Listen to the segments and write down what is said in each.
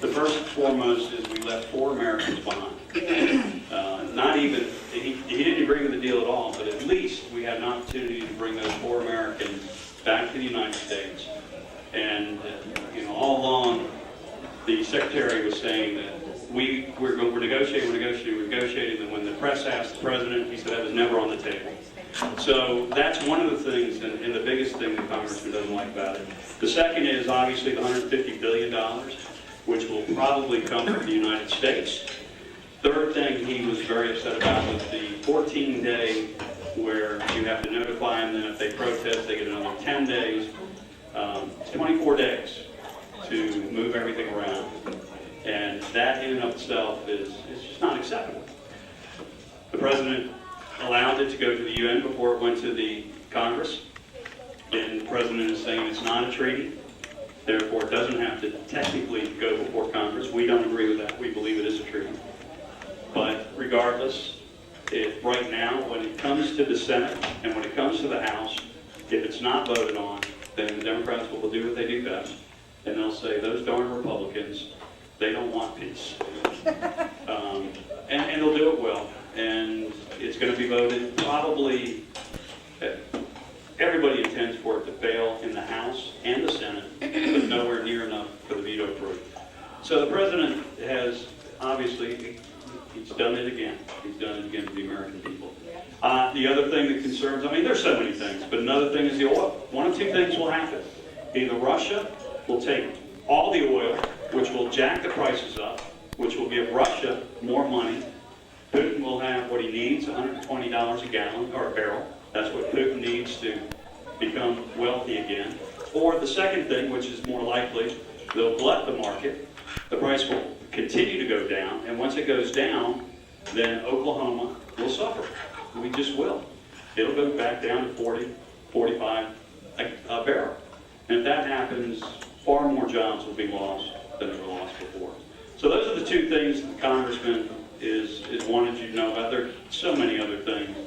The first and foremost is we left 4 Americans behind. Not even, he didn't agree with the deal at all, but at least we had an opportunity to bring those 4 Americans back to the United States. And, all along, the Secretary was saying that we're negotiating, and when the press asked the President, he said that was never on the table. So that's one of the things, and the biggest thing the Congressman doesn't like about it. The second is obviously the $150 billion, which will probably come from the United States. Third thing he was very upset about was the 14-day where you have to notify them, and if they protest, they get another 10 days. 24 days to move everything around. And that in and of itself is just not acceptable. The President allowed it to go to the UN before it went to the Congress. And the President is saying it's not a treaty. Therefore, it doesn't have to technically go before Congress. We don't agree with that. We believe it is a treaty. But regardless, right now, when it comes to the Senate and when it comes to the House, if it's not voted on, then the Democrats will do what they do best. And they'll say, those darn Republicans, they don't want peace. And they'll do it well. And it's going to be voted probably, everybody intends for it to fail in the House and the Senate, but nowhere near enough for the veto proof. So the President has, obviously, he's done it again. He's done it again to the American people. The other thing that concerns, there's so many things, but another thing is the oil. One of two things will happen. Either Russia will take all the oil, which will jack the prices up, which will give Russia more money. Putin will have what he needs, $120 a gallon or a barrel. That's what Putin needs to become wealthy again. Or the second thing, which is more likely, they'll glut the market. The price will continue to go down, and once it goes down, then Oklahoma will suffer. We just will. It'll go back down to 40, 45 a barrel. And if that happens, far more jobs will be lost than were lost before. So those are the two things that the Congressman is wanted you to know about. There are so many other things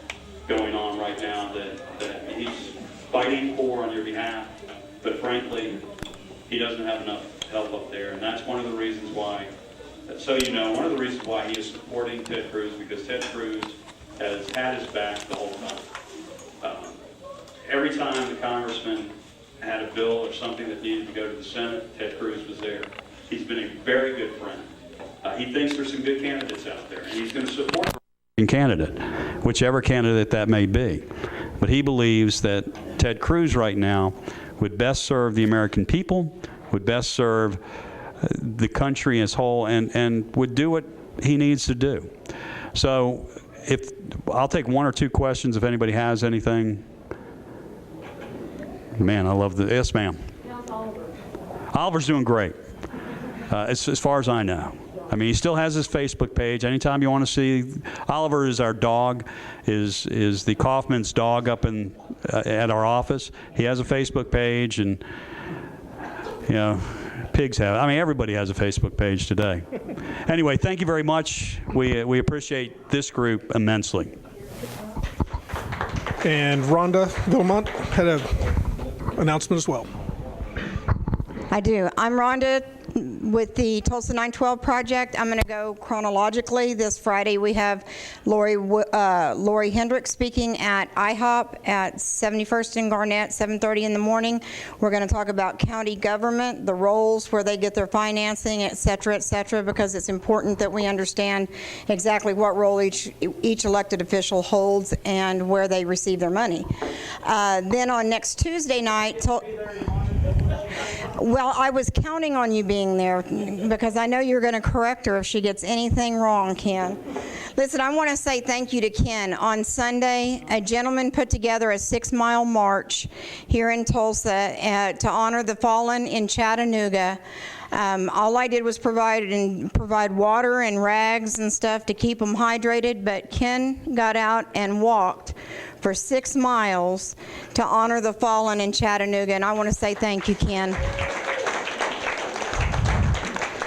going on right now that he's fighting for on your behalf, but frankly, he doesn't have enough help up there. And that's one of the reasons why, so you know, one of the reasons why he is supporting Ted Cruz, because Ted Cruz has had his back the whole time. Every time the Congressman had a bill or something that needed to go to the Senate, Ted Cruz was there. He's been a very good friend. He thinks there's some good candidates out there, and he's going to support a candidate, whichever candidate that may be. But he believes that Ted Cruz right now would best serve the American people, would best serve the country as whole, and would do what he needs to do. So I'll take one or two questions if anybody has anything. Man, I love the, yes ma'am. How's Oliver? Oliver's doing great, as far as I know. He still has his Facebook page. Anytime you want to see, Oliver is our dog, is the Kaufman's dog up at our office. He has a Facebook page, and pigs have. Everybody has a Facebook page today. Anyway, thank you very much. We appreciate this group immensely. And Rhonda Villamont had an announcement as well. I do. I'm Rhonda with the Tulsa 912 Project. I'm going to go chronologically. This Friday we have Lori Hendricks speaking at IHOP at 71st and Garnett, 7:30 in the morning. We're going to talk about county government, the roles, where they get their financing, et cetera, because it's important that we understand exactly what role each elected official holds and where they receive their money. Then on next Tuesday night, well, I was counting on you being there because I know you're going to correct her if she gets anything wrong, Ken. Listen, I want to say thank you to Ken. On Sunday, a gentleman put together a 6-mile march here in Tulsa to honor the fallen in Chattanooga. All I did was provide water and rags and stuff to keep them hydrated, but Ken got out and walked for 6 miles to honor the fallen in Chattanooga, and I want to say thank you, Ken.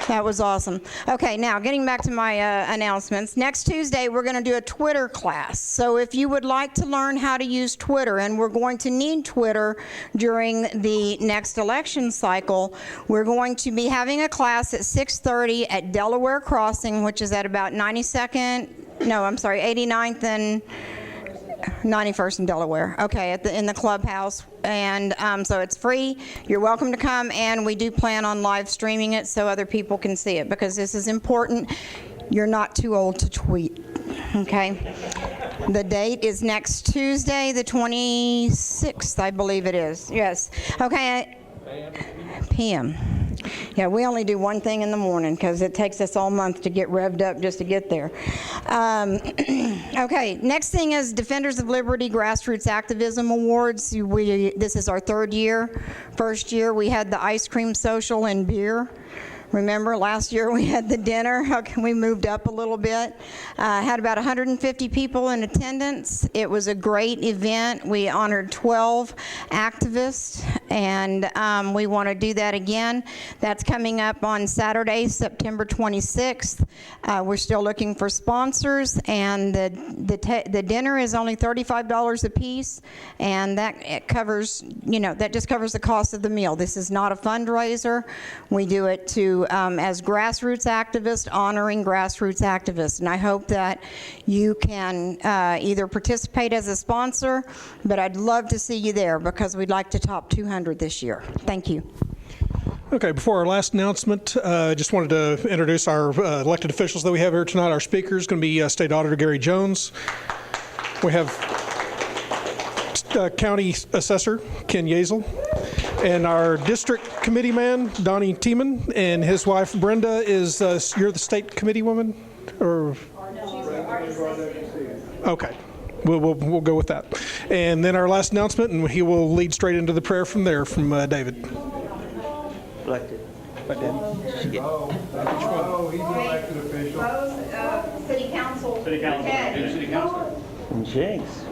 That was awesome. Okay, now getting back to my announcements. Next Tuesday, we're going to do a Twitter class. So if you would like to learn how to use Twitter, and we're going to need Twitter during the next election cycle, we're going to be having a class at 6:30 at Delaware Crossing, which is at about 89th and 91st in Delaware. Okay, in the clubhouse. And so it's free. You're welcome to come, and we do plan on live streaming it so other people can see it, because this is important. You're not too old to tweet. Okay? The date is next Tuesday, the 26th, I believe it is. Yes. Okay. PM. Yeah, we only do one thing in the morning because it takes us all month to get revved up just to get there. Okay, next thing is Defenders of Liberty Grassroots Activism Awards. This is our third year. First year we had the ice cream social and beer. Remember, last year we had the dinner. Okay, we moved up a little bit. Had about 150 people in attendance. It was a great event. We honored 12 activists, and we want to do that again. That's coming up on Saturday, September 26th. We're still looking for sponsors, and the dinner is only $35 a piece, and that covers, that just covers the cost of the meal. This is not a fundraiser. We do it to as grassroots activists, honoring grassroots activists. And I hope that you can either participate as a sponsor, but I'd love to see you there because we'd like to top 200 this year. Thank you. Okay, before our last announcement, just wanted to introduce our elected officials that we have here tonight. Our speaker is going to be State Auditor GaryJones. We have County Assessor Ken Yazel. And our district committee man, Donnie Tiemann, and his wife, Brenda, is, you're the state committee woman? Or? Okay, we'll go with that. And then our last announcement, and he will lead straight into the prayer from there, from David. Elected. Oh, he's an elected official. City Council. City Council. Jinx.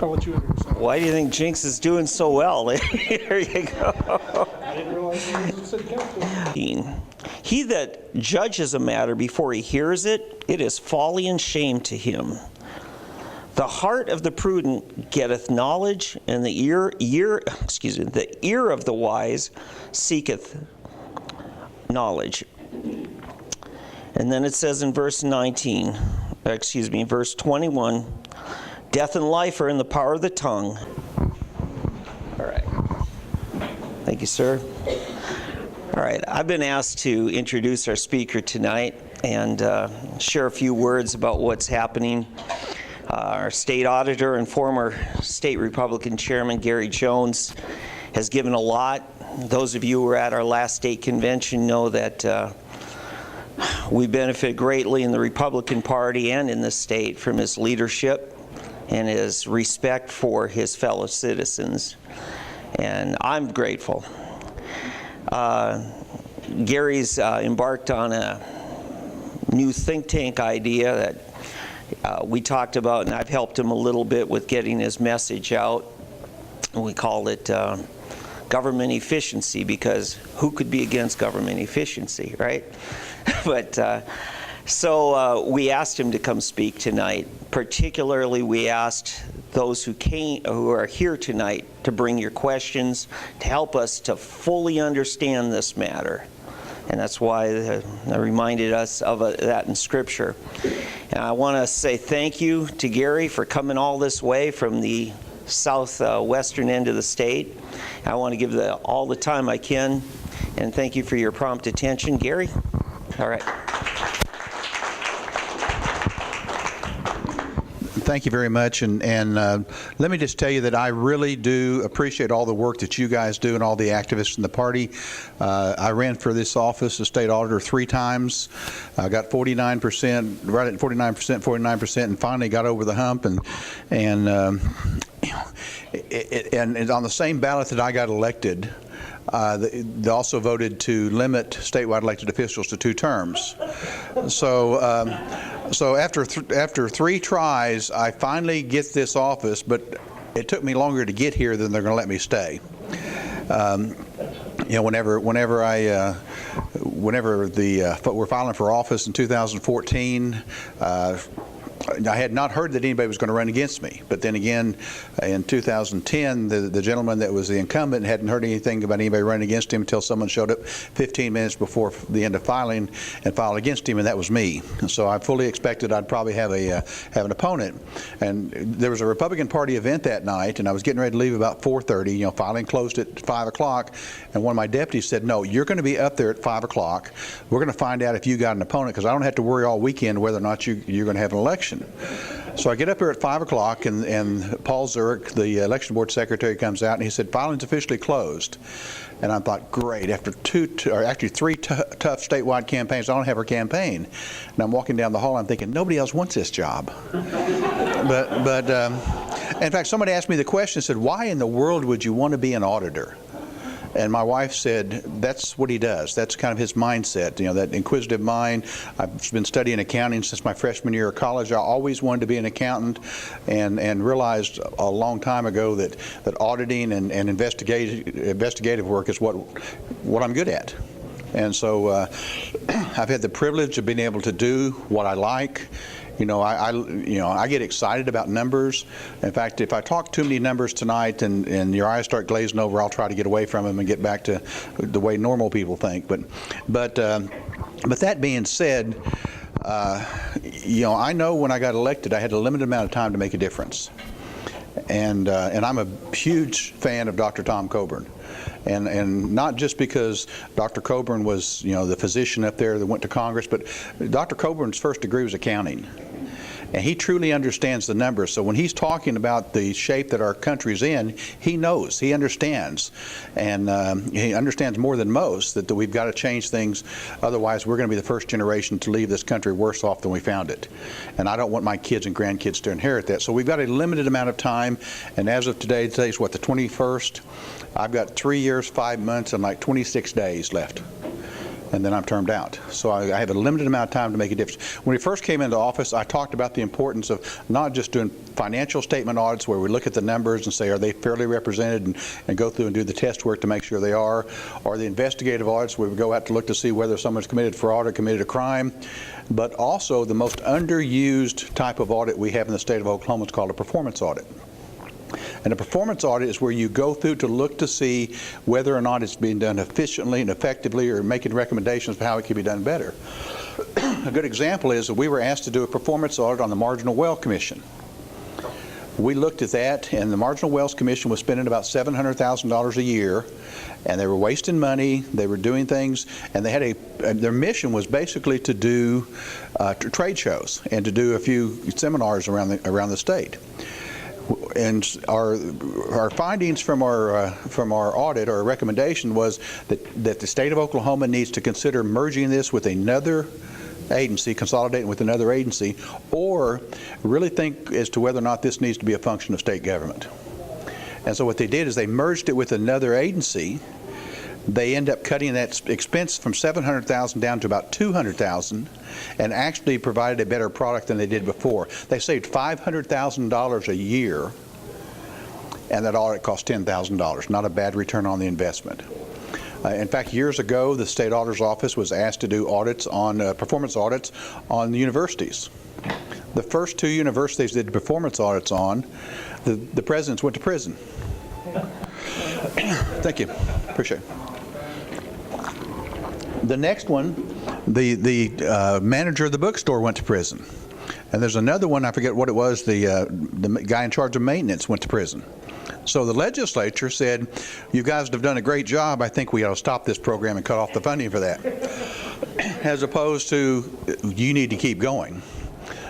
I'll let you introduce that. Why do you think Jinx is doing so well? Here you go. I didn't realize he was the city council. He that judges a matter before he hears it, it is folly and shame to him. The heart of the prudent getteth knowledge, and the ear of the wise seeketh knowledge. And then it says in verse 21, death and life are in the power of the tongue. All right. Thank you, sir. All right. I've been asked to introduce our speaker tonight and share a few words about what's happening. Our state auditor and former state Republican chairman, GaryJones, has given a lot. Those of you who were at our last state convention know that we benefit greatly in the Republican Party and in the state from his leadership and his respect for his fellow citizens. And I'm grateful. Gary's embarked on a new think tank idea that we talked about, and I've helped him a little bit with getting his message out. We called it government efficiency, because who could be against government efficiency, right? But so we asked him to come speak tonight. Particularly, we asked those who are here tonight to bring your questions to help us to fully understand this matter. And that's why I reminded us of that in Scripture. And I want to say thank you to Gary for coming all this way from the southwestern end of the state. I want to give all the time I can, and thank you for your prompt attention. Gary? All right. Thank you very much, and let me just tell you that I really do appreciate all the work that you guys do and all the activists in the party. I ran for this office as state auditor 3 times. I got 49%, right at 49%, and finally got over the hump. And on the same ballot that I got elected, they also voted to limit statewide elected officials to 2 terms. So after 3 tries, I finally get this office, but it took me longer to get here than they're going to let me stay. Whenever I whenever we're filing for office in 2014, I had not heard that anybody was going to run against me. But then again, in 2010, the gentleman that was the incumbent hadn't heard anything about anybody running against him until someone showed up 15 minutes before the end of filing and filed against him, and that was me. And so I fully expected I'd probably have an opponent. And there was a Republican Party event that night, and I was getting ready to leave about 4:30. You know, filing closed at 5 o'clock, and one of my deputies said, "No, you're going to be up there at 5 o'clock. We're going to find out if you got an opponent, because I don't have to worry all weekend whether or not you're going to have an election." So I get up here at 5 o'clock, and Paul Zurich, the election board secretary, comes out, and he said, "Filing's officially closed." And I thought, great, after three tough statewide campaigns, I don't have a campaign. And I'm walking down the hall, I'm thinking, nobody else wants this job. but in fact, somebody asked me the question, said, "Why in the world would you want to be an auditor?" And my wife said, that's what he does. That's kind of his mindset, you know, that inquisitive mind. I've been studying accounting since my freshman year of college. I always wanted to be an accountant, and realized a long time ago that auditing and investigative work is what I'm good at. And so I've had the privilege of being able to do what I like. You know, I get excited about numbers. In fact, if I talk too many numbers tonight and your eyes start glazing over, I'll try to get away from them and get back to the way normal people think. But that being said, you know, I know when I got elected, I had a limited amount of time to make a difference. And I'm a huge fan of Dr. Tom Coburn. And not just because Dr. Coburn was, you know, the physician up there that went to Congress, but Dr. Coburn's first degree was accounting. And he truly understands the numbers. So when he's talking about the shape that our country's in, he knows, he understands. And he understands more than most that we've got to change things. Otherwise, we're going to be the first generation to leave this country worse off than we found it. And I don't want my kids and grandkids to inherit that. So we've got a limited amount of time. And as of today's what, the 21st? I've got 3 years, 5 months, and like 26 days left. And then I'm termed out. So I have a limited amount of time to make a difference. When we first came into office, I talked about the importance of not just doing financial statement audits where we look at the numbers and say, are they fairly represented, and go through and do the test work to make sure they are, or the investigative audits where we go out to look to see whether someone's committed fraud or committed a crime. But also the most underused type of audit we have in the state of Oklahoma is called a performance audit. And a performance audit is where you go through to look to see whether or not it's being done efficiently and effectively, or making recommendations for how it can be done better. A good example is that we were asked to do a performance audit on the Marginal Well Commission. We looked at that, and the Marginal Wells Commission was spending about $700,000 a year, and they were wasting money. They were doing things, and they had their mission was basically to do trade shows and to do a few seminars around the state. And our findings from our audit, or recommendation, was that the state of Oklahoma needs to consider merging this with another agency, consolidating with another agency, or really think as to whether or not this needs to be a function of state government. And so what they did is they merged it with another agency. They end up cutting that expense from $700,000 down to about $200,000, and actually provided a better product than they did before. They saved $500,000 a year, and that audit cost $10,000. Not a bad return on the investment. In fact, years ago, the state auditor's office was asked to do audits on performance audits on the universities. The first 2 universities they did performance audits on, the presidents went to prison. Thank you. Appreciate it. The next one, the manager of the bookstore went to prison. And there's another one, I forget what it was, the guy in charge of maintenance went to prison. So the legislature said, you guys have done a great job. I think we ought to stop this program and cut off the funding for that. As opposed to, you need to keep going.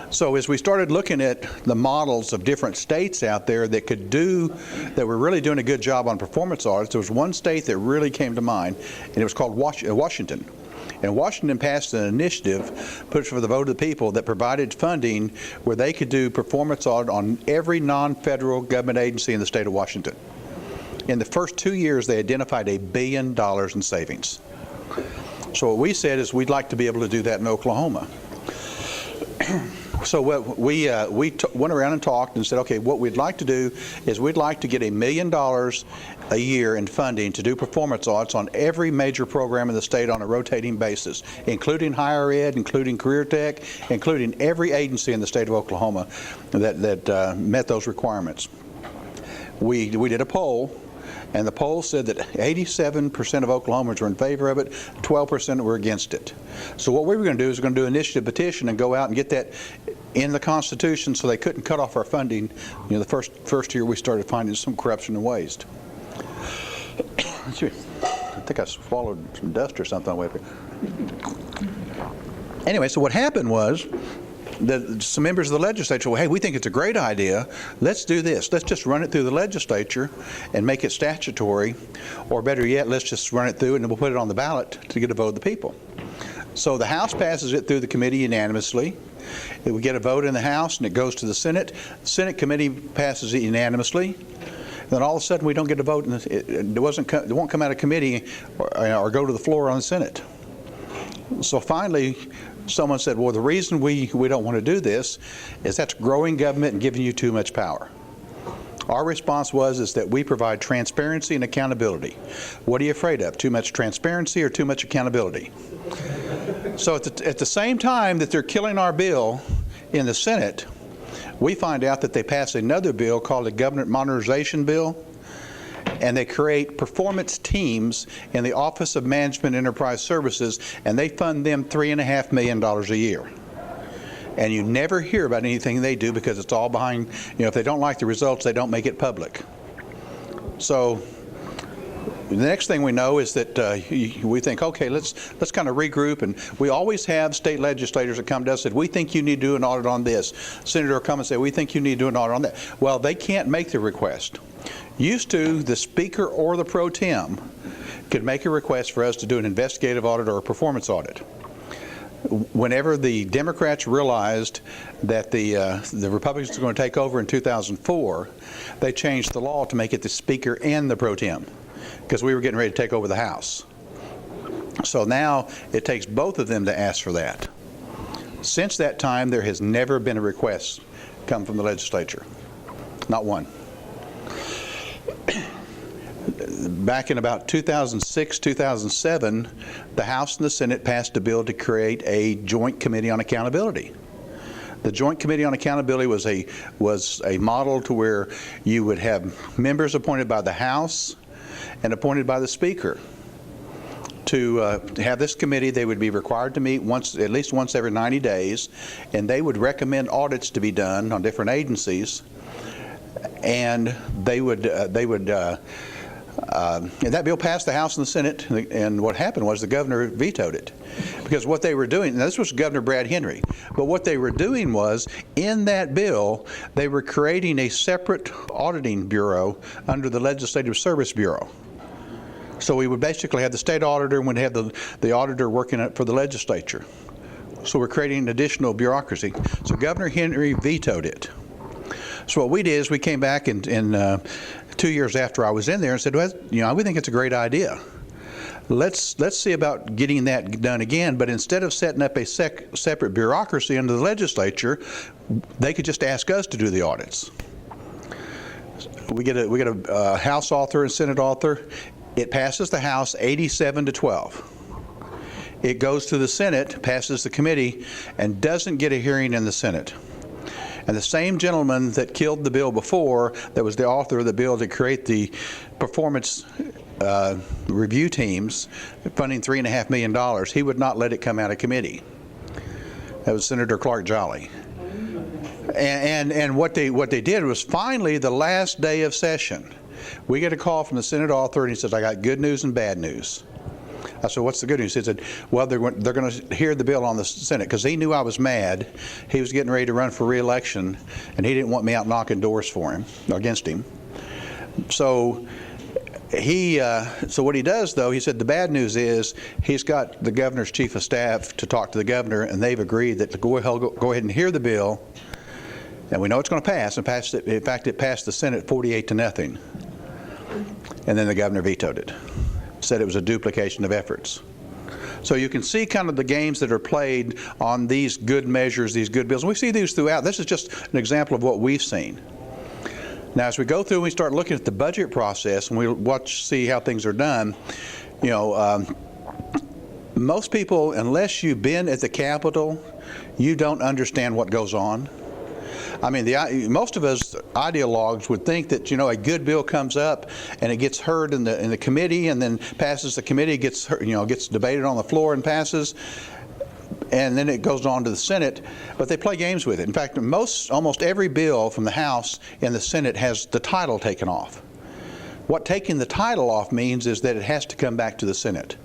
So as we started looking at the models of different states out there that were really doing a good job on performance audits, there was one state that really came to mind, and it was called Washington. And Washington passed an initiative, put for the vote of the people, that provided funding where they could do performance audit on every non-federal government agency in the state of Washington. In the first 2 years, they identified $1 billion in savings. So what we said is we'd like to be able to do that in Oklahoma. So what we went around and talked and said, okay, what we'd like to do is we'd like to get $1 million a year in funding to do performance audits on every major program in the state on a rotating basis, including higher ed, including career tech, including every agency in the state of Oklahoma that met those requirements. We did a poll, and the poll said that 87% of Oklahomans were in favor of it, 12% were against it. So what we were going to do is we're going to do an initiative petition and go out and get that in the Constitution so they couldn't cut off our funding. You know, the first year we started finding some corruption and waste. I think I swallowed some dust or something on the way up here. Anyway, so what happened was that some members of the legislature, well, hey, we think it's a great idea. Let's do this. Let's just run it through the legislature and make it statutory, or better yet, let's just run it through and we'll put it on the ballot to get a vote of the people. So the House passes it through the committee unanimously. It would get a vote in the House and it goes to the Senate. The Senate committee passes it unanimously. Then all of a sudden we don't get a vote, and it won't come out of committee or go to the floor on the Senate. So finally, someone said, well, the reason we don't want to do this is that's growing government and giving you too much power. Our response is that we provide transparency and accountability. What are you afraid of? Too much transparency or too much accountability? So at the same time that they're killing our bill in the Senate, we find out that they pass another bill called the Government Modernization Bill, and they create performance teams in the Office of Management Enterprise Services, and they fund them $3.5 million a year. And you never hear about anything they do because it's all behind, if they don't like the results, they don't make it public. So the next thing we know is that we think, okay, let's kind of regroup, and we always have state legislators that come to us and say, we think you need to do an audit on this. Senator will come and say, we think you need to do an audit on that. Well, they can't make the request. Used to, the Speaker or the Pro Tem could make a request for us to do an investigative audit or a performance audit. Whenever the Democrats realized that the Republicans were going to take over in 2004, they changed the law to make it the Speaker and the Pro Tem, because we were getting ready to take over the House. So now it takes both of them to ask for that. Since that time, there has never been a request come from the legislature. Not one. Back in about 2006, 2007, the House and the Senate passed a bill to create a joint committee on accountability. The Joint Committee on Accountability was a model to where you would have members appointed by the House and appointed by the Speaker. To have this committee, they would be required to meet at least once every 90 days, and they would recommend audits to be done on different agencies, and and that bill passed the House and the Senate, and what happened was the governor vetoed it. Because what they were doing, now this was Governor Brad Henry, but what they were doing was, in that bill, they were creating a separate auditing bureau under the Legislative Service Bureau. So we would basically have the state auditor and we'd have the auditor working for the legislature. So we're creating an additional bureaucracy. So Governor Henry vetoed it. So what we did is we came back in 2 years after I was in there and said, well, we think it's a great idea. Let's see about getting that done again, but instead of setting up a separate bureaucracy under the legislature, they could just ask us to do the audits. We get a House author and Senate author. It passes the House 87-12. It goes to the Senate, passes the committee, and doesn't get a hearing in the Senate. And the same gentleman that killed the bill before, that was the author of the bill to create the performance review teams, funding $3.5 million, he would not let it come out of committee. That was Senator Clark Jolly. And what they did was, finally, the last day of session, we get a call from the Senate author, and he says, I got good news and bad news. I said, what's the good news? He said, well, they're going to hear the bill on the Senate, because he knew I was mad. He was getting ready to run for re-election, and he didn't want me out knocking doors for him, against him. So what he does, though, he said the bad news is he's got the governor's chief of staff to talk to the governor, and they've agreed that to go ahead and hear the bill, and we know it's going to pass. In fact, it passed the Senate 48-0. And then the governor vetoed it. Said it was a duplication of efforts. So you can see kind of the games that are played on these good measures, these good bills. And we see these throughout. This is just an example of what we've seen. Now, as we go through and we start looking at the budget process and we see how things are done, you know, most people, unless you've been at the Capitol, you don't understand what goes on. I mean, most of us ideologues would think that, you know, a good bill comes up and it gets heard in the committee and then passes the committee, gets debated on the floor and passes, and then it goes on to the Senate, but they play games with it. In fact, almost every bill from the House in the Senate has the title taken off. What taking the title off means is that it has to come back to the Senate.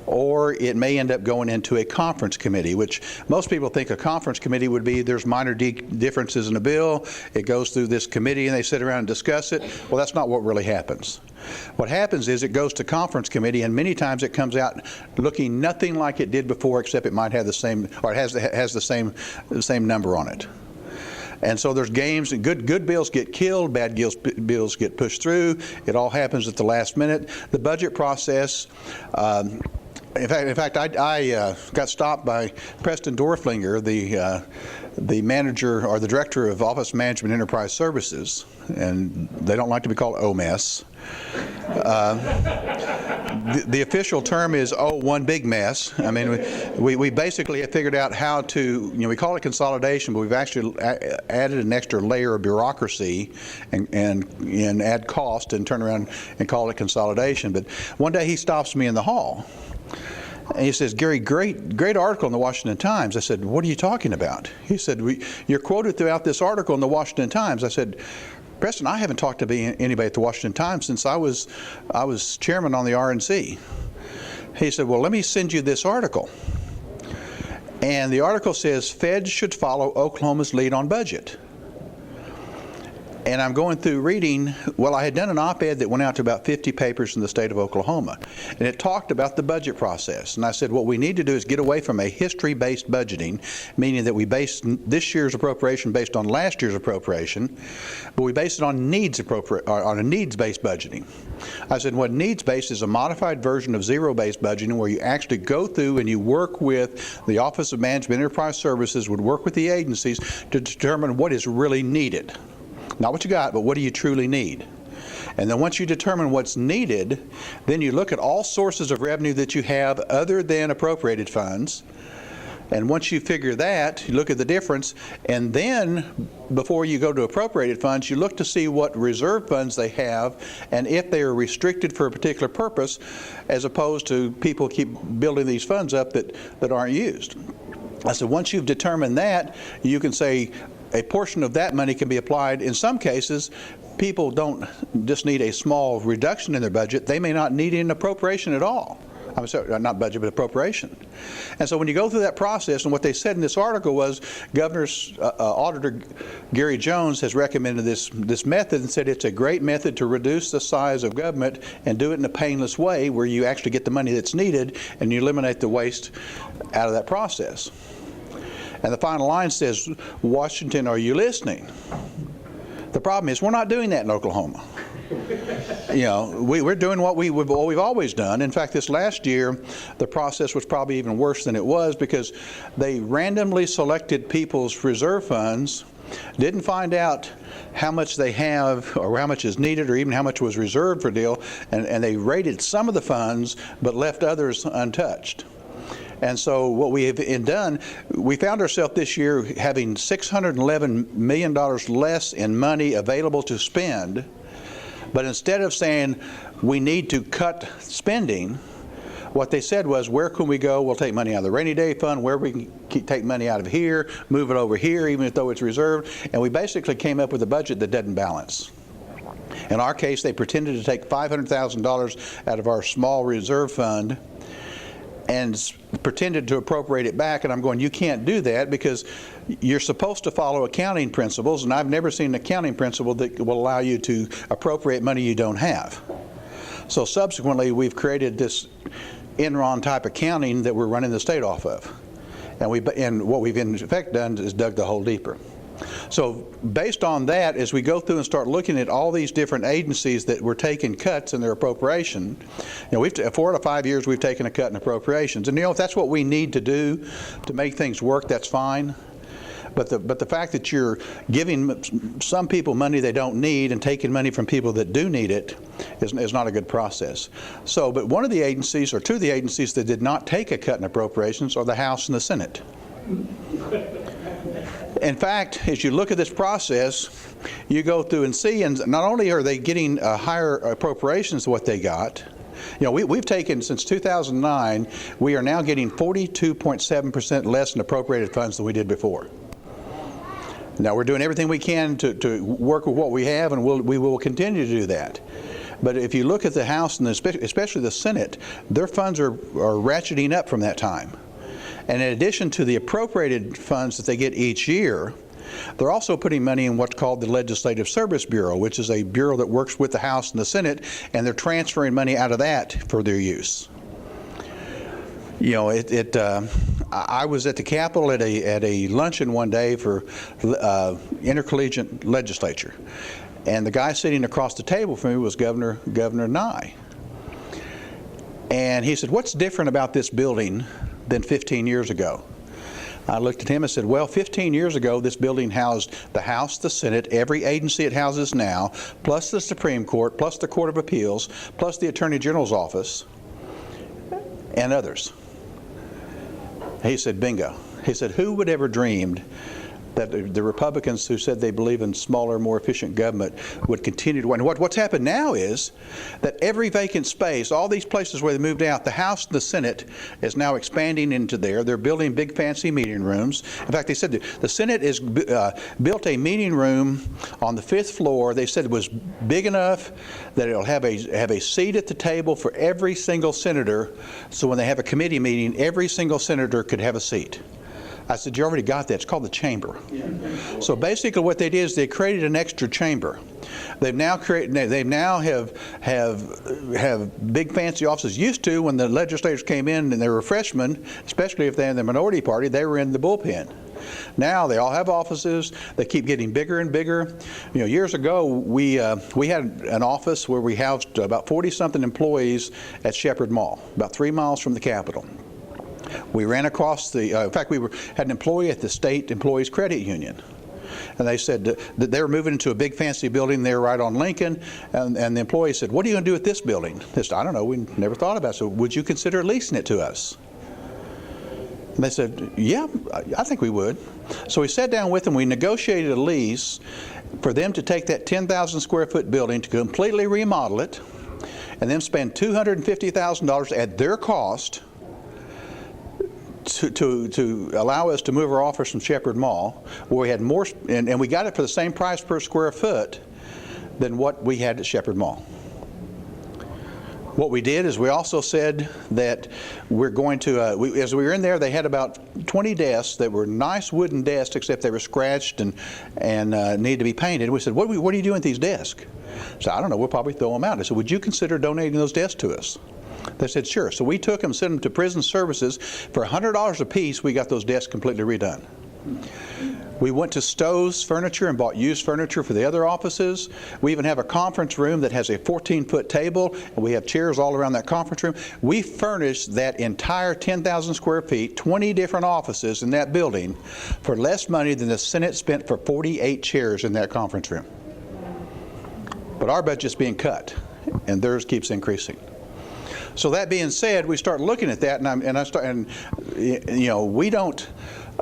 Or it may end up going into a conference committee, which most people think a conference committee would be there's minor differences in a bill, it goes through this committee and they sit around and discuss it. Well, that's not what really happens. What happens is it goes to conference committee, and many times it comes out looking nothing like it did before, except it might have the same, or it has the same number on it. And so there's games, and good bills get killed, bad bills get pushed through. It all happens at the last minute. The budget process, in fact, I got stopped by Preston Dorflinger, the manager or the director of Office Management Enterprise Services, and they don't like to be called OMS. The official term is one big mess. I mean, we basically have figured out how to, you know, we call it consolidation, but we've actually added an extra layer of bureaucracy and add cost and turn around and call it consolidation. But one day he stops me in the hall. And he says, "Gary, great article in the Washington Times." I said, "What are you talking about?" He said, "You're quoted throughout this article in the Washington Times." I said, "Preston, I haven't talked to anybody at the Washington Times since I was chairman on the RNC." He said, "Well, let me send you this article." And the article says, "Feds should follow Oklahoma's lead on budget." And I'm going through reading, well, I had done an op-ed that went out to about 50 papers in the state of Oklahoma. And it talked about the budget process. And I said, what we need to do is get away from a history-based budgeting, meaning that we base this year's appropriation based on last year's appropriation, but we base it on on a needs-based budgeting. I said, what needs-based is a modified version of zero-based budgeting where you actually go through and you work with the Office of Management Enterprise Services, would work with the agencies to determine what is really needed. Not what you got, but what do you truly need? And then once you determine what's needed, then you look at all sources of revenue that you have other than appropriated funds. And once you figure that, you look at the difference, and then before you go to appropriated funds, you look to see what reserve funds they have and if they are restricted for a particular purpose, as opposed to people keep building these funds up that aren't used. I said, once you've determined that, you can say, a portion of that money can be applied. In some cases, people don't just need a small reduction in their budget. They may not need an appropriation at all. I'm sorry, not budget, but appropriation. And so when you go through that process, and what they said in this article was, Governor's Auditor GaryJones has recommended this method and said it's a great method to reduce the size of government and do it in a painless way where you actually get the money that's needed and you eliminate the waste out of that process. And the final line says, "Washington, are you listening?" The problem is we're not doing that in Oklahoma. You know, we're doing what we've always done. In fact, this last year, the process was probably even worse than it was because they randomly selected people's reserve funds, didn't find out how much they have or how much is needed or even how much was reserved for deal, and they rated some of the funds but left others untouched. And so what we have done, we found ourselves this year having $611 million less in money available to spend. But instead of saying we need to cut spending, what they said was, where can we go? We'll take money out of the rainy day fund, where we can take money out of here, move it over here, even though it's reserved. And we basically came up with a budget that doesn't balance. In our case, they pretended to take $500,000 out of our small reserve fund and pretended to appropriate it back, and I'm going, you can't do that because you're supposed to follow accounting principles, and I've never seen an accounting principle that will allow you to appropriate money you don't have. So subsequently, we've created this Enron type accounting that we're running the state off of. And what we've in effect done is dug the hole deeper. So based on that, as we go through and start looking at all these different agencies that were taking cuts in their appropriation, we've 4 out of 5 years we've taken a cut in appropriations. And if that's what we need to do to make things work, that's fine. But the fact that you're giving some people money they don't need and taking money from people that do need it is not a good process. So, but one of the agencies, or two of the agencies that did not take a cut in appropriations are the House and the Senate. In fact, as you look at this process, you go through and see, and not only are they getting higher appropriations than what they got, we've taken, since 2009, we are now getting 42.7% less in appropriated funds than we did before. Now, we're doing everything we can to work with what we have, and we will continue to do that. But if you look at the House, and especially the Senate, their funds are ratcheting up from that time. And in addition to the appropriated funds that they get each year, they're also putting money in what's called the Legislative Service Bureau, which is a bureau that works with the House and the Senate, and they're transferring money out of that for their use. I was at the Capitol at a luncheon one day for intercollegiate legislature, and the guy sitting across the table from me was Governor Nye. And he said, "What's different about this building than 15 years ago?" I looked at him and said, "Well, 15 years ago, this building housed the House, the Senate, every agency it houses now, plus the Supreme Court, plus the Court of Appeals, plus the Attorney General's office, and others." He said, "Bingo." He said, "Who would ever dreamed that the Republicans who said they believe in smaller, more efficient government would continue to win?" What's happened now is that every vacant space, all these places where they moved out, the House and the Senate is now expanding into there. They're building big fancy meeting rooms. In fact, they said the Senate has built a meeting room on the 5th floor. They said it was big enough that it'll have a seat at the table for every single senator, so when they have a committee meeting, every single senator could have a seat. I said, "You already got that. It's called the chamber." So basically what they did is they created an extra chamber. They now have big fancy offices. Used to, when the legislators came in and they were freshmen, especially if they're in the minority party, they were in the bullpen. Now they all have offices. They keep getting bigger and bigger. Years ago we had an office where we housed about 40-something employees at Shepherd Mall, about 3 miles from the Capitol. We ran across in fact, we had an employee at the State Employees Credit Union. And they said that they were moving into a big fancy building there right on Lincoln. And the employee said, "What are you going to do with this building?" They said, "I don't know. We never thought about it. So would you consider leasing it to us?" And they said, "Yeah, I think we would." So we sat down with them. We negotiated a lease for them to take that 10,000 square foot building, to completely remodel it, and then spend $250,000 at their cost to allow us to move our office from Shepherd Mall, where we had more, and we got it for the same price per square foot than what we had at Shepherd Mall. What we did is we also said that we're going to, as we were in there, they had about 20 desks that were nice wooden desks, except they were scratched and needed to be painted. We said, what are you doing with these desks? So I don't know, we'll probably throw them out. I said, "Would you consider donating those desks to us?" They said, "Sure." So we took them, sent them to Prison Services. For $100 a piece, we got those desks completely redone. We went to Stowe's Furniture and bought used furniture for the other offices. We even have a conference room that has a 14-foot table, and we have chairs all around that conference room. We furnished that entire 10,000 square feet, 20 different offices in that building, for less money than the Senate spent for 48 chairs in that conference room. But our budget's being cut, and theirs keeps increasing. So that being said, we start looking at that,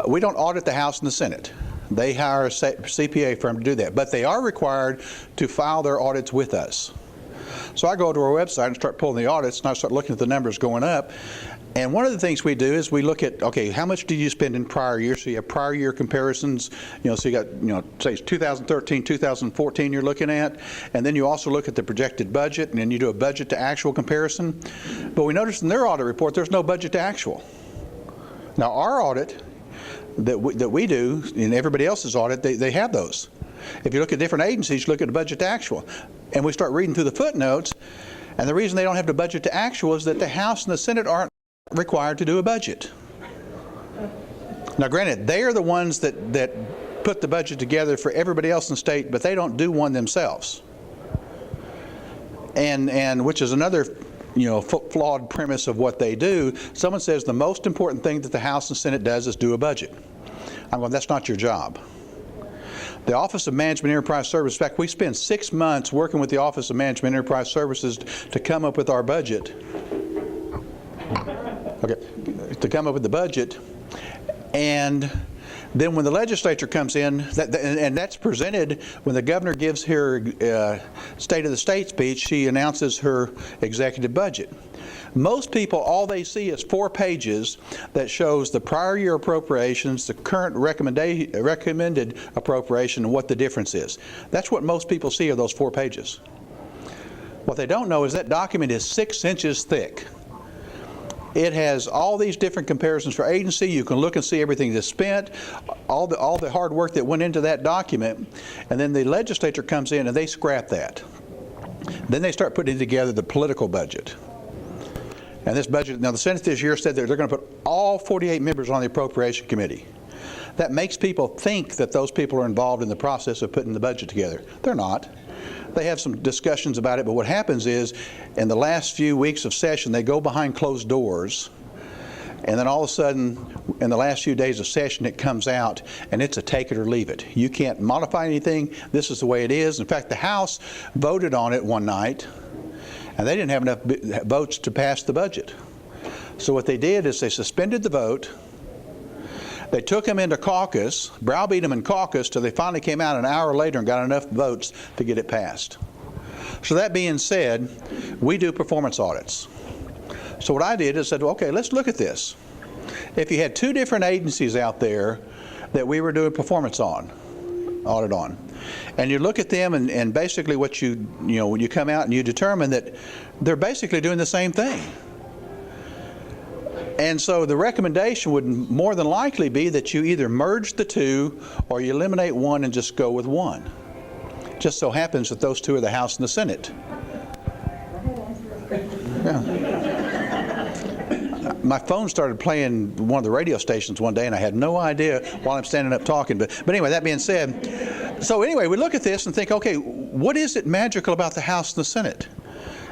we don't audit the House and the Senate. They hire a CPA firm to do that, but they are required to file their audits with us. So I go to our website and start pulling the audits, and I start looking at the numbers going up. And one of the things we do is we look at, okay, how much did you spend in prior years? So you have prior year comparisons, so you got, say it's 2013, 2014 you're looking at, and then you also look at the projected budget, and then you do a budget to actual comparison. But we noticed in their audit report, there's no budget to actual. Now our audit that we do, and everybody else's audit, they have those. If you look at different agencies, you look at the budget to actual. And we start reading through the footnotes, and the reason they don't have the budget to actual is that the House and the Senate aren't required to do a budget. Now granted, they are the ones that put the budget together for everybody else in the state, but they don't do one themselves. And which is another, flawed premise of what they do. Someone says the most important thing that the House and Senate does is do a budget. I'm going, that's not your job. The Office of Management Enterprise Services, in fact, we spent 6 months working with the Office of Management Enterprise Services to come up with our budget. Okay, to come up with the budget. And then when the legislature comes in, and that's presented when the governor gives her State of the State speech, she announces her executive budget. Most people, all they see is 4 pages that shows the prior year appropriations, the current recommended appropriation, and what the difference is. That's what most people see are those 4 pages. What they don't know is that document is 6 inches thick. It has all these different comparisons for agency. You can look and see everything that's spent, all the hard work that went into that document, and then the legislature comes in and they scrap that. Then they start putting together the political budget. And this budget, now the Senate this year said that they're going to put all 48 members on the Appropriation Committee. That makes people think that those people are involved in the process of putting the budget together. They're not. They have some discussions about it, but what happens is, in the last few weeks of session, they go behind closed doors, and then all of a sudden, in the last few days of session, it comes out, and it's a take it or leave it. You can't modify anything. This is the way it is. In fact, the House voted on it one night, and they didn't have enough votes to pass the budget. So what they did is they suspended the vote. They took them into caucus, browbeat them in caucus, till they finally came out an hour later and got enough votes to get it passed. So that being said, we do performance audits. So what I did is said, okay, let's look at this. If you had 2 different agencies out there that we were doing performance audit on, and you look at them and basically what when you come out and you determine that they're basically doing the same thing. And so the recommendation would more than likely be that you either merge the 2 or you eliminate one and just go with one. Just so happens that those 2 are the House and the Senate. Yeah. My phone started playing one of the radio stations one day, and I had no idea while I'm standing up talking. But anyway, that being said, so anyway, we look at this and think, okay, what is it magical about the House and the Senate?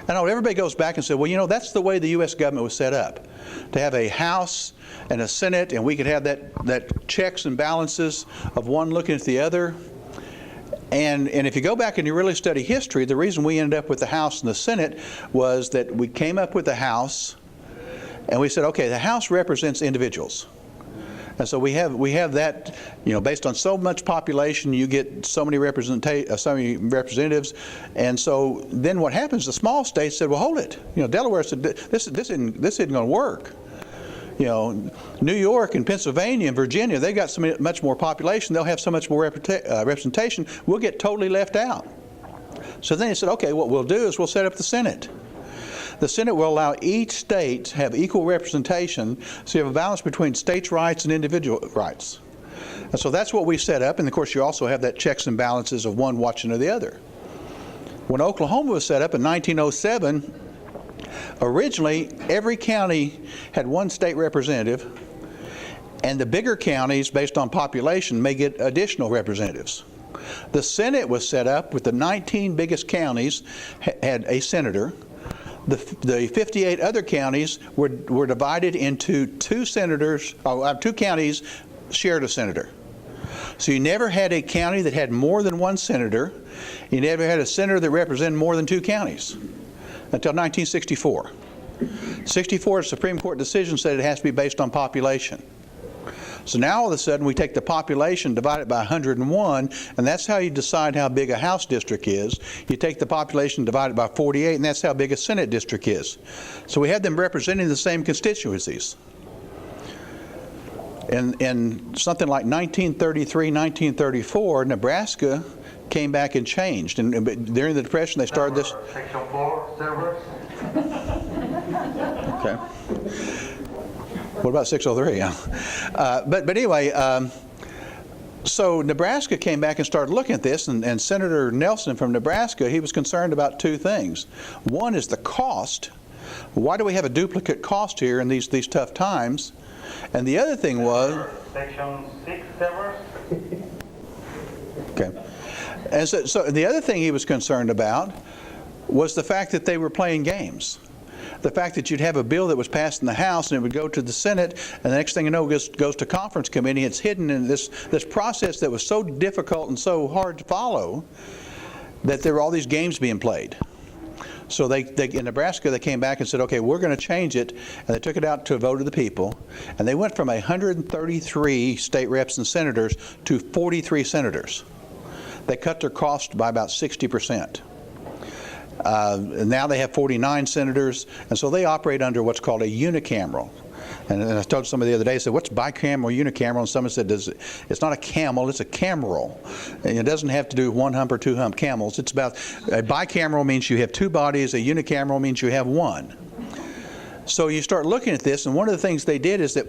I know everybody goes back and says, well, that's the way the U.S. government was set up, to have a House and a Senate, and we could have that checks and balances of one looking at the other. And if you go back and you really study history, the reason we ended up with the House and the Senate was that we came up with the House, and we said, okay, the House represents individuals. And so we have that, based on so much population, you get so many representatives, and so then what happens? The small states said, well, hold it. Delaware said this isn't going to work. New York and Pennsylvania and Virginia, they've got so much more population, they'll have so much more representation. We'll get totally left out. So then they said, okay, what we'll do is we'll set up the Senate. The Senate will allow each state to have equal representation, so you have a balance between states' rights and individual rights. And so that's what we set up, and of course you also have that checks and balances of one watching of the other. When Oklahoma was set up in 1907, originally every county had one state representative, and the bigger counties, based on population, may get additional representatives. The Senate was set up with the 19 biggest counties had a senator. The 58 other counties were divided into 2 counties shared a senator. So you never had a county that had more than 1 senator. You never had a senator that represented more than 2 counties until 1964. 64, the Supreme Court decision said it has to be based on population. So now all of a sudden we take the population, divide it by 101, and that's how you decide how big a House district is. You take the population, divide it by 48, and that's how big a Senate district is. So we had them representing the same constituencies. In something like 1933, 1934, Nebraska came back and changed. And during the Depression they started this. Section 4, servers. Okay. What about 603? Yeah. But anyway, so Nebraska came back and started looking at this, and Senator Nelson from Nebraska, he was concerned about 2 things. One is the cost. Why do we have a duplicate cost here in these tough times? And the other thing was... Section 6, servers. Okay. And so the other thing he was concerned about was the fact that they were playing games. The fact that you'd have a bill that was passed in the House and it would go to the Senate, and the next thing you know, it goes to conference committee. It's hidden in this process that was so difficult and so hard to follow that there were all these games being played. So they in Nebraska, they came back and said, okay, we're going to change it, and they took it out to a vote of the people, and they went from 133 state reps and senators to 43 senators. They cut their cost by about 60%. Now they have 49 senators, and so they operate under what's called a unicameral. And I told somebody the other day, I said, what's bicameral, unicameral? And someone said, it's not a camel, it's a cameral. And it doesn't have to do with one hump or two hump camels. It's about, a bicameral means you have two bodies, a unicameral means you have one. So you start looking at this, and one of the things they did is that,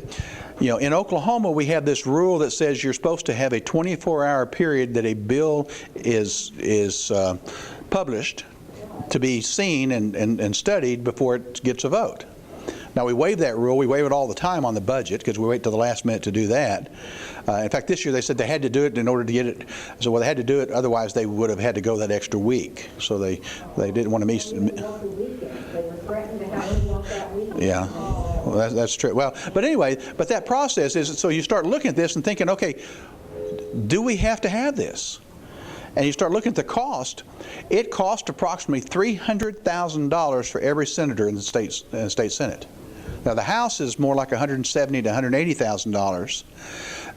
in Oklahoma, we have this rule that says you're supposed to have a 24-hour period that a bill is published to be seen and studied before it gets a vote. Now, we waive that rule. We waive it all the time on the budget because we wait till the last minute to do that. In fact, this year they said they had to do it in order to get it. So, well, they had to do it, otherwise they would have had to go that extra week. So they didn't want to miss. They were threatened to have us walk that weekend. Yeah, well, that's true. Well, but anyway, but that process is, so you start looking at this and thinking, okay, do we have to have this? And you start looking at the cost. It cost approximately $300,000 for every senator in the state Senate. Now, the House is more like $170,000 to $180,000.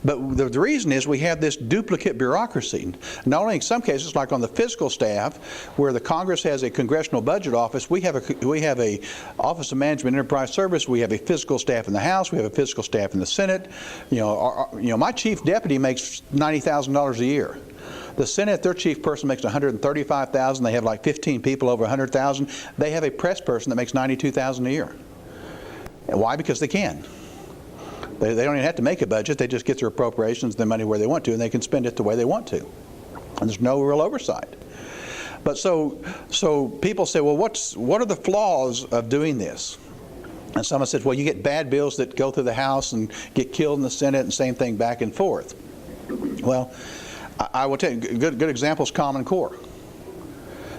But the reason is we have this duplicate bureaucracy. Not only in some cases, like on the fiscal staff, where the Congress has a congressional budget office, we have a Office of Management Enterprise Service, we have a fiscal staff in the House, we have a fiscal staff in the Senate. My chief deputy makes $90,000 a year. The Senate, their chief person makes $135,000. They have like 15 people over $100,000. They have a press person that makes $92,000 a year. And why? Because they can. They don't even have to make a budget. They just get their appropriations, the money where they want to, and they can spend it the way they want to. And there's no real oversight. But so people say, well, what are the flaws of doing this? And someone says, well, you get bad bills that go through the House and get killed in the Senate, and same thing back and forth. Well, I will tell you, good example is Common Core.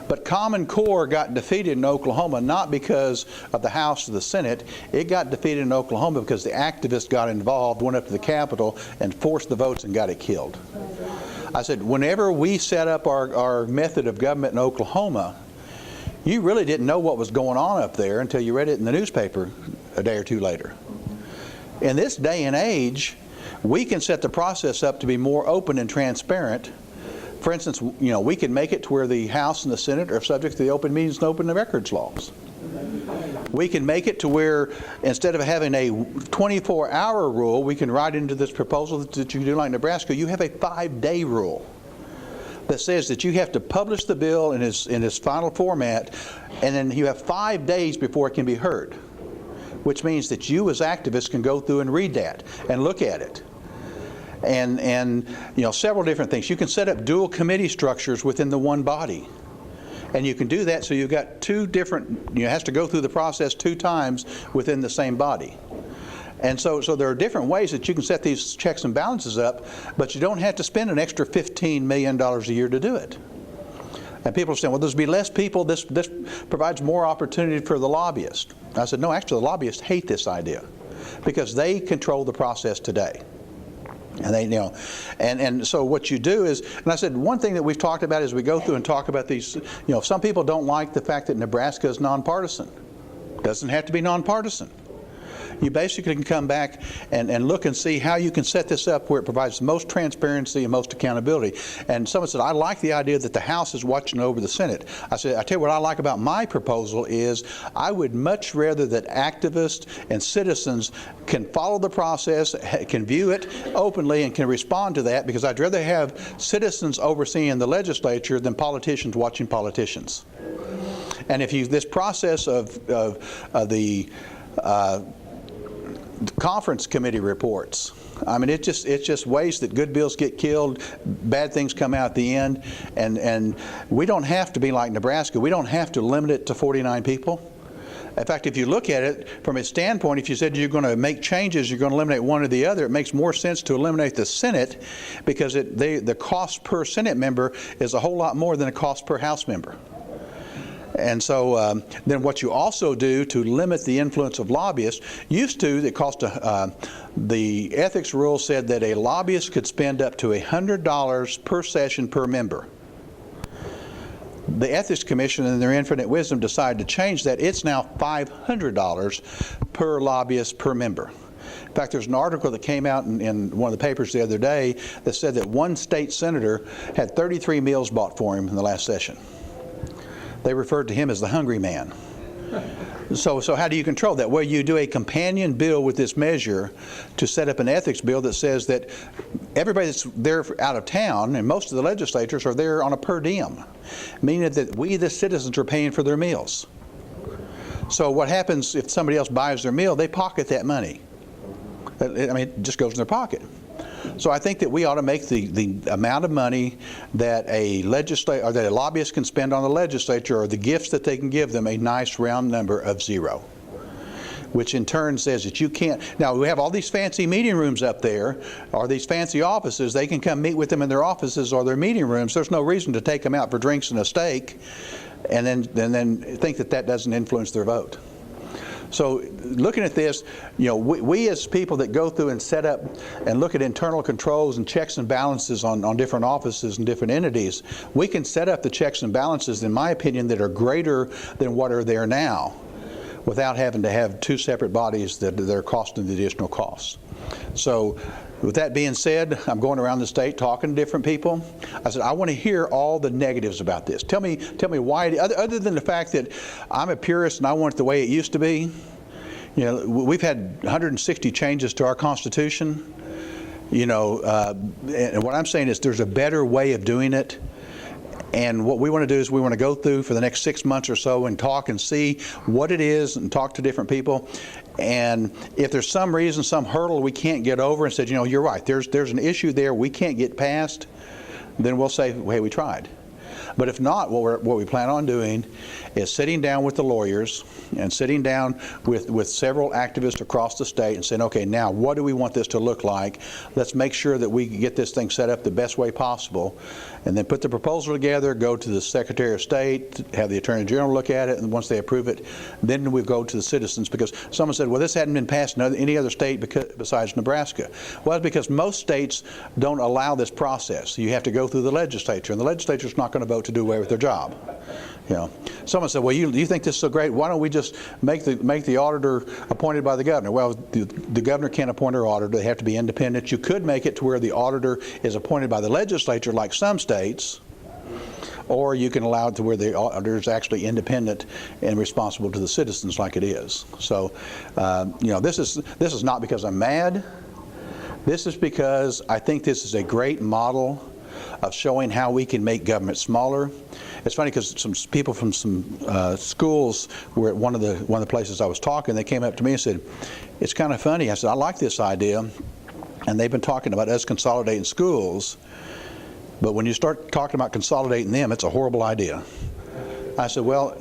But Common Core got defeated in Oklahoma not because of the House or the Senate. It got defeated in Oklahoma because the activists got involved, went up to the Capitol, and forced the votes and got it killed. I said, whenever we set up our method of government in Oklahoma, you really didn't know what was going on up there until you read it in the newspaper a day or two later. In this day and age, we can set the process up to be more open and transparent. For instance, we can make it to where the House and the Senate are subject to the open meetings and open records laws. We can make it to where instead of having a 24-hour rule, we can write into this proposal that you do like Nebraska, you have a 5-day rule that says that you have to publish the bill in its final format, and then you have 5 days before it can be heard, which means that you as activists can go through and read that and look at it. And several different things. You can set up dual committee structures within the one body. And you can do that so you've got two different, it has to go through the process 2 times within the same body. And so there are different ways that you can set these checks and balances up, but you don't have to spend an extra $15 million a year to do it. And people are saying, well, there's be less people, this provides more opportunity for the lobbyists. I said, no, actually the lobbyists hate this idea because they control the process today. And they, and so what you do is, and I said, one thing that we've talked about as we go through and talk about these, some people don't like the fact that Nebraska is nonpartisan. Doesn't have to be nonpartisan. You basically can come back and look and see how you can set this up where it provides the most transparency and most accountability. And someone said, I like the idea that the House is watching over the Senate. I said, I tell you what I like about my proposal is I would much rather that activists and citizens can follow the process, can view it openly, and can respond to that, because I'd rather have citizens overseeing the legislature than politicians watching politicians. And if this process of the conference committee reports, I mean, it's just ways that good bills get killed, bad things come out at the end, and we don't have to be like Nebraska. We don't have to limit it to 49 people. In fact, if you look at it from its standpoint, if you said you're going to make changes, you're going to eliminate one or the other, it makes more sense to eliminate the Senate because the cost per Senate member is a whole lot more than the cost per House member. And so then what you also do to limit the influence of lobbyists, used to, it cost the ethics rule said that a lobbyist could spend up to $100 per session per member. The Ethics Commission, in their infinite wisdom, decided to change that. It's now $500 per lobbyist per member. In fact, there's an article that came out in one of the papers the other day that said that one state senator had 33 meals bought for him in the last session. They referred to him as the hungry man. So how do you control that? Well, you do a companion bill with this measure to set up an ethics bill that says that everybody that's there out of town, and most of the legislators are there on a per diem, meaning that we, the citizens, are paying for their meals. So what happens if somebody else buys their meal? They pocket that money. I mean, it just goes in their pocket. So I think that we ought to make the amount of money that a lobbyist can spend on the legislature, or the gifts that they can give them, a nice round number of 0. Which in turn says that you can't. Now, we have all these fancy meeting rooms up there, or these fancy offices. They can come meet with them in their offices or their meeting rooms. There's no reason to take them out for drinks and a steak and then think that that doesn't influence their vote. So looking at this, we as people that go through and set up and look at internal controls and checks and balances on different offices and different entities, we can set up the checks and balances, in my opinion, that are greater than what are there now, without having to have two separate bodies that are costing the additional costs. So with that being said, I'm going around the state talking to different people. I said, I want to hear all the negatives about this. Tell me why, other than the fact that I'm a purist and I want it the way it used to be. We've had 160 changes to our Constitution. And what I'm saying is there's a better way of doing it. And what we want to do is we want to go through for the next 6 months or so and talk and see what it is and talk to different people. And if there's some reason, some hurdle we can't get over and said, you're right, there's an issue there we can't get past, then we'll say, hey, we tried. But if not, what we plan on doing is sitting down with the lawyers and sitting down with several activists across the state and saying, okay, now what do we want this to look like? Let's make sure that we get this thing set up the best way possible, and then put the proposal together, go to the Secretary of State, have the Attorney General look at it, and once they approve it, then we go to the citizens. Because someone said, well, this hadn't been passed in any other state besides Nebraska. Well, it's because most states don't allow this process. You have to go through the legislature, and the legislature's not going to vote to do away with their job. Someone said, well, you think this is so great, why don't we just make the auditor appointed by the governor? Well, the governor can't appoint our auditor. They have to be independent. You could make it to where the auditor is appointed by the legislature, like some states, or you can allow it to where the auditor is actually independent and responsible to the citizens, like it is. So, this is not because I'm mad. This is because I think this is a great model of showing how we can make government smaller. It's funny because some people from some schools were at one of the places I was talking. They came up to me and said, "It's kind of funny." I said, "I like this idea," and they've been talking about us consolidating schools. But when you start talking about consolidating them, it's a horrible idea. I said, well,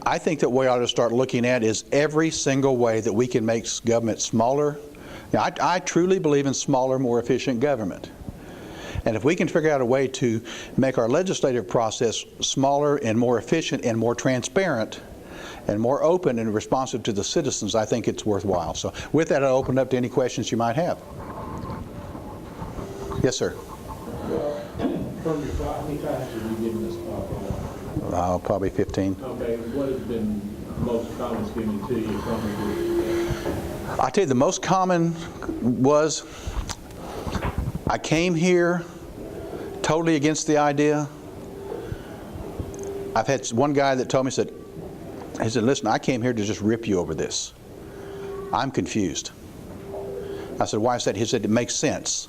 I think that we ought to start looking at is every single way that we can make government smaller. Now, I truly believe in smaller, more efficient government. And if we can figure out a way to make our legislative process smaller and more efficient and more transparent and more open and responsive to the citizens, I think it's worthwhile. So with that, I'll open up to any questions you might have. Yes, sir. Well, from your file, how many times have you given this file? Probably 15. Okay, what has been the most common given to you from the group? I tell you, the most common was I came here totally against the idea. I've had one guy that told me, he said, listen, I came here to just rip you over this. I'm confused. I said, why is that? He said, it makes sense.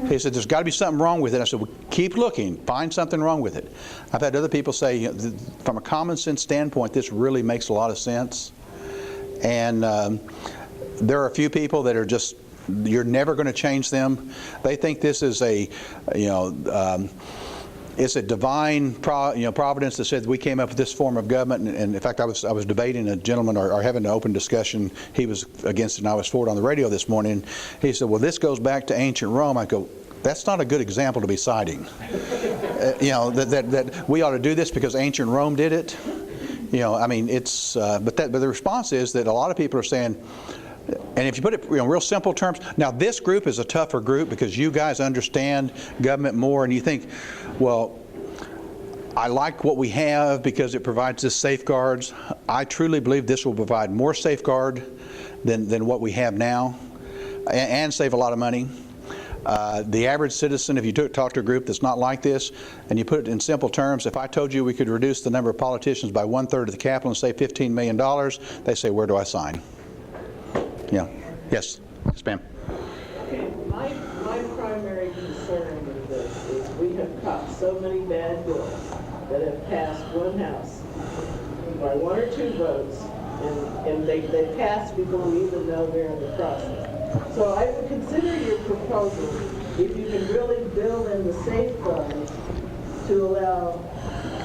He said, there's got to be something wrong with it. I said, well, keep looking. Find something wrong with it. I've had other people say, from a common sense standpoint, this really makes a lot of sense. And there are a few people that are just, you're never going to change them. They think this is it's a divine providence that said we came up with this form of government. And in fact, I was debating a gentleman or having an open discussion. He was against it and I was for it on the radio this morning. He said, well, this goes back to ancient Rome. I go, that's not a good example to be citing. That we ought to do this because ancient Rome did it. I mean, it's, but the response is that a lot of people are saying, and if you put it in real simple terms, now this group is a tougher group because you guys understand government more and you think, well, I like what we have because it provides us safeguards. I truly believe this will provide more safeguard than what we have now and save a lot of money. The average citizen, if you talk to a group that's not like this, and you put it in simple terms, if I told you we could reduce the number of politicians by 1/3 of the capital and save $15 million, they say, where do I sign? Yeah. Yes. Yes, ma'am. Okay. My primary concern with this is we have caught so many bad bills that have passed one house by 1 or 2 votes, and they passed before we even know they're in the process. So I would consider your proposal, if you can really build in the safeguards to allow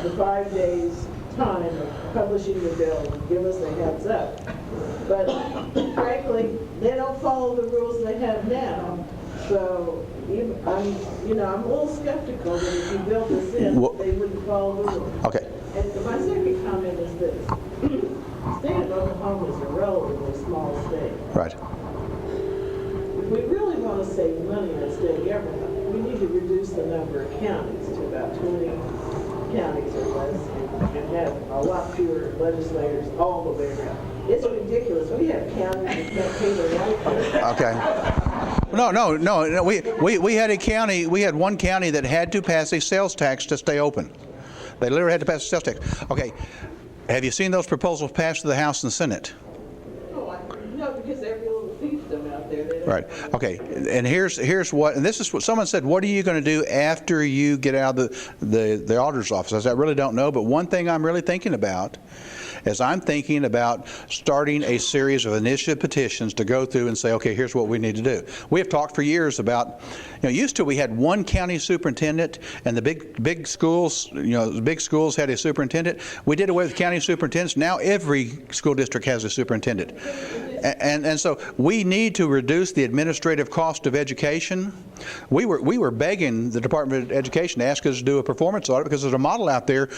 the 5 days time of publishing the bill and give us a heads up. But frankly, they don't follow the rules they have now. So I'm a little skeptical that if you build this in, they wouldn't follow the rules. Okay. And my second comment is this. The state of Oklahoma is a relatively small state. Right. If we really want to save money on state government, we need to reduce the number of counties to about 20 counties or less and have a lot fewer legislators all the way around. It's ridiculous. We have counties that can't pay their life. Okay. No. We had a county. We had one county that had to pass a sales tax to stay open. They literally had to pass a sales tax. Okay. Have you seen those proposals passed to the House and the Senate? No, because every little fiefdom out there. Right. Okay. And here's what. And this is what someone said. What are you going to do after you get out of the auditor's office? I said, I really don't know. But one thing I'm really thinking about is I'm thinking about starting a series of initiative petitions to go through and say, okay, here's what we need to do. We have talked for years about, used to we had one county superintendent and the big schools, the big schools had a superintendent. We did away with county superintendents. Now every school district has a superintendent. And so we need to reduce the administrative cost of education. We were begging the Department of Education to ask us to do a performance audit because there's a model out there,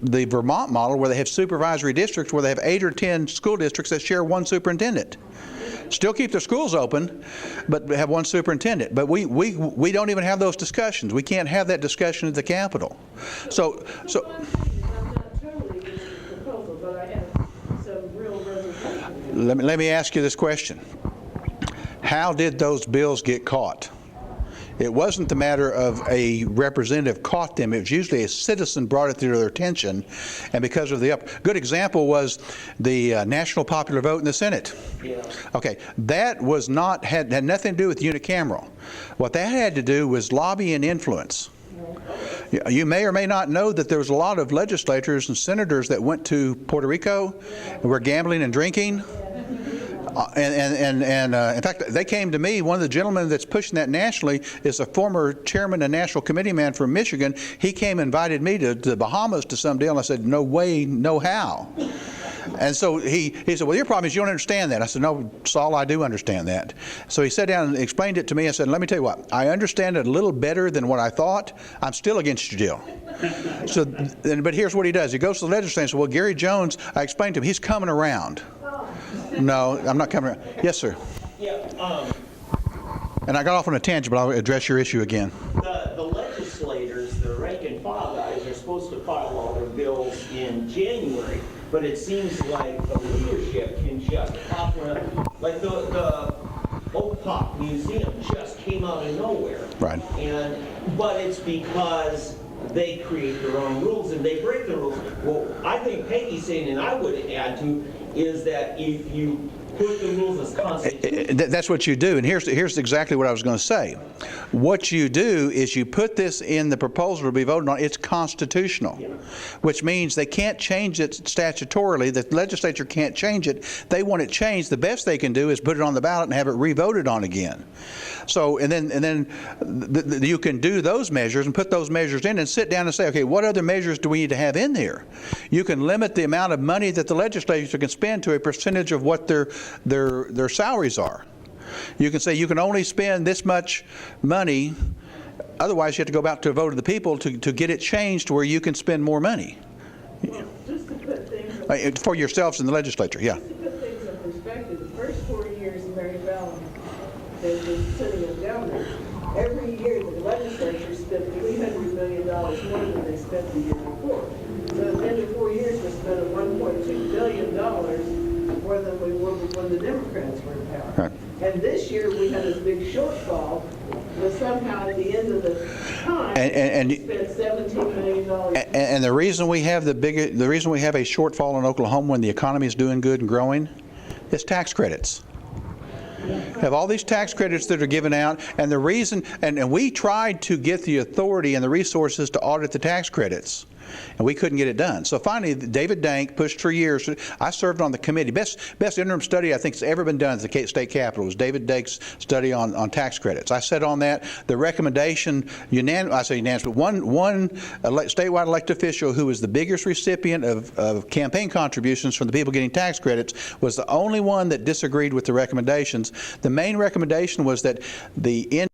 the Vermont model, where they have supervisory districts where they have 8 or 10 school districts that share one superintendent. Still keep their schools open, but have one superintendent. But we don't even have those discussions. We can't have that discussion at the Capitol. So. I'm not totally against the proposal, but I have some real reservations. Let me ask you this question. How did those bills get caught? It wasn't the matter of a representative caught them. It was usually a citizen brought it to their attention, and because of the good example was the national popular vote in the Senate. Yeah. Okay, that was had nothing to do with unicameral. What that had to do was lobby and influence. You may or may not know that there was a lot of legislators and senators that went to Puerto Rico and were gambling and drinking. In fact, they came to me. One of the gentlemen that's pushing that nationally is a former chairman and national committee man from Michigan. He came and invited me to the Bahamas to some deal, and I said, no way, no how. And so he said, well, your problem is you don't understand that. I said, no, Saul, I do understand that. So he sat down and explained it to me. I said, let me tell you what, I understand it a little better than what I thought. I'm still against your deal. So, but here's what he does. He goes to the legislature and says, well, Gary Jones, I explained to him, he's coming around. No, I'm not coming around. Yes, sir. Yeah. And I got off on a tangent, but I'll address your issue again. The legislators, the rank and file guys, are supposed to file all their bills in January, but it seems like the leadership can just pop one, like the Oak Park Museum just came out of nowhere. Right. But it's because they create their own rules and they break the rules. Well, I think Peggy's saying, and I would add to, is that if you put the rules as constitutional. That's what you do, and here's exactly what I was going to say. What you do is you put this in the proposal to be voted on. It's constitutional, which means they can't change it statutorily. The legislature can't change it. They want it changed. The best they can do is put it on the ballot and have it re-voted on again. So, and then you can do those measures and put those measures in and sit down and say, okay, what other measures do we need to have in there? You can limit the amount of money that the legislature can spend to a percentage of what their salaries are. You can say you can only spend this much money, otherwise you have to go back to a vote of the people to get it changed to where you can spend more money. Well, just to put things For yourselves in the legislature, yeah. Just to put things in perspective, the first 4 years of Mary Bell has been sitting as governor, every year the legislature spent $300 million more than they spent the year before. So at the end of 4 years, we spent $1.2 billion more than we were when the Democrats were in power. Right. And this year, we had this big shortfall, but somehow at the end of the time, we spent $17 million. And the reason we have the reason we have a shortfall in Oklahoma when the economy is doing good and growing is tax credits. Have all these tax credits that are given out, and the reason, and we tried to get the authority and the resources to audit the tax credits, and we couldn't get it done. So finally, David Dank pushed for years. I served on the committee. Best interim study I think has ever been done at the state capitol was David Dank's study on tax credits. I sat on that. The recommendation, I say unanimous, but one statewide elected official who was the biggest recipient of campaign contributions from the people getting tax credits was the only one that disagreed with the recommendations. The main recommendation was that the